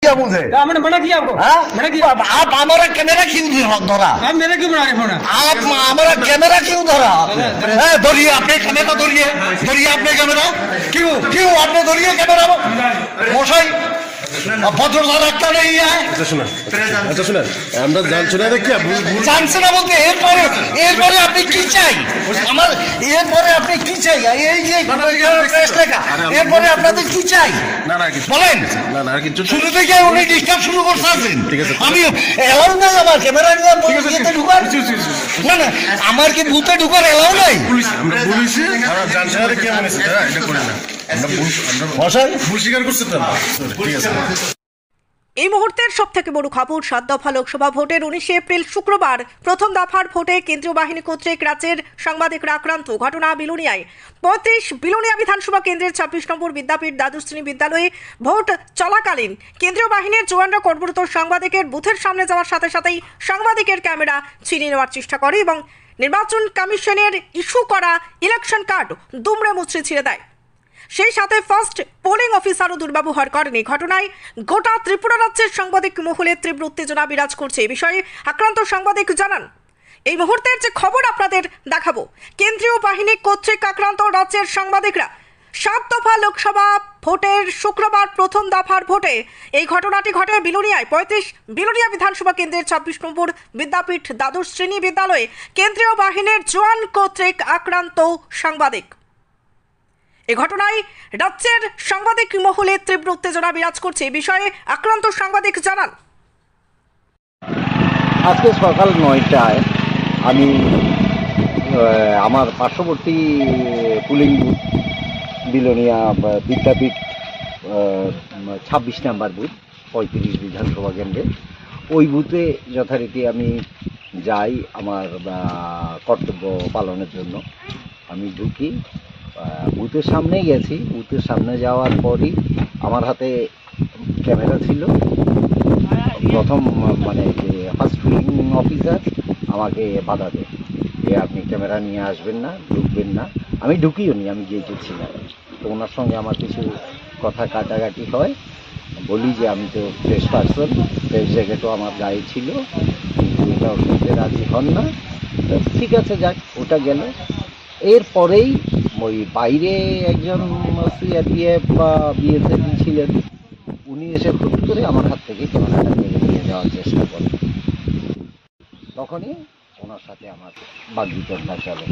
क्या मुझे मैंने मना किया आपको। हाँ? मैंने किया। आप हमारा कैमरा क्यों धरा? आप मेरे क्यों बना रहे फोन? आप हमारा कैमरा क्यों धरा? धरिए अपने कैमरा, धरिए धरिए अपने कैमरा। क्यों क्यों आपने धरिए कैमरा? মশাই ভদ্রতা রাখতে নেই। আচ্ছা শুনেন, আমরা জানছি না কি জানছে না বলতে এরপরে আপনি কি চাই? আমার এরপরে আপনি কি চাই? এই যে প্রেস লেখা, এরপরে আপনাদের কি চাই বলেন? শুরু থেকে উনি ডিস্টার্ব শুরু করছেন। আমি এলাও নাই আমার ক্যামেরা নিয়ে ঢুকার। না না, আমার কি বুথে ঢুকার এলাও নাই? এই মুহূর্তের সবথেকে বড় খবর, 7 দফা লোকসভা ভোটের 19 এপ্রিল শুক্রবার প্রথম দফার ভোটে কেন্দ্রীয় বাহিনী কর্তৃক রাজ্যের সাংবাদিকরা আক্রান্ত। ঘটনা বিলোনিয়ায়। 35 বিলোনিয়া বিধানসভা কেন্দ্রের 26 নম্বর বিদ্যাপীঠ দ্বাদশ শ্রেণী বিদ্যালয়ে ভোট চলাকালীন কেন্দ্রীয় বাহিনীর জওয়ানরা কর্মরত সাংবাদিকের বুথের সামনে যাওয়ার সাথে সাথেই সাংবাদিকের ক্যামেরা ছিনিয়ে নেওয়ার চেষ্টা করে এবং নির্বাচন কমিশনের ইস্যু করা ইলেকশন কার্ড দুমড়ে মুচড়ে ছিঁড়ে দেয়। সেই সাথে ফার্স্ট পোলিং অফিসারও দুর্ব্যবহার করেন। এই ঘটনায় গোটা ত্রিপুরা রাজ্যের সাংবাদিক মহলে তীব্র উত্তেজনা বিরাজ করছে। এই বিষয়ে আক্রান্ত সাংবাদিক জানান, এই মুহূর্তের যে খবর আপনাদের দেখাবো, কেন্দ্রীয় বাহিনী কর্তৃক আক্রান্ত রাজ্যের সাংবাদিকরা। 7 দফা লোকসভা ভোটের শুক্রবার প্রথম দফার ভোটে এই ঘটনাটি ঘটে বিলোনিয়ায়। 35 বিলোনিয়া বিধানসভা কেন্দ্রের 26 নম্বর বিদ্যাপীঠ দ্বাদশ শ্রেণী বিদ্যালয়ে কেন্দ্রীয় বাহিনীর জওয়ান কর্তৃক আক্রান্ত সাংবাদিক। এই ঘটনায় রাজ্যের সাংবাদিক মহলে তীব্র উত্তেজনা বিরাজ করছে। এই বিষয়ে আক্রান্ত সাংবাদিক জানান, আজকে সকাল 9টায় আমি আমার পার্শ্ববর্তী পুলিং বুথ বিলোনিয়া বিদ্যাপীঠ 26 নম্বর বুথ 35 বিধানসভা কেন্দ্রে, ওই বুথে যথারীতি আমি যাই আমার কর্তব্য পালনের জন্য। আমি ঢুকি, বুথের সামনেই গেছি। বুথের সামনে যাওয়ার পরই আমার হাতে ক্যামেরা ছিল। প্রথম যে ফার্স্ট পোলিং অফিসার আমাকে বাধা দেয় যে আপনি ক্যামেরা নিয়ে আসবেন না, ঢুকবেন না। আমি ঢুকিও নি, আমি গেটে ছিলাম। তো ওনার সঙ্গে আমার কিছু কথা কাটাকাটি হয়। বলি যে আমি তো প্রেস পার্সন, প্রেস জ্যাকেটও আমার গায়ে ছিল, কিন্তু এটা শুনতে রাজি হন না। ঠিক আছে, যাক, ওটা গেল। এরপরেই ওই বাইরে একজন সিআরপিএফ বা বিএসএফ ছিলেন, উনি এসে হুট করে আমার হাত থেকে ক্যামেরাটা কেড়ে নিয়ে যাওয়ার চেষ্টা করেন। তখনই ওনার সাথে আমার বাগবিতণ্ডা চলে।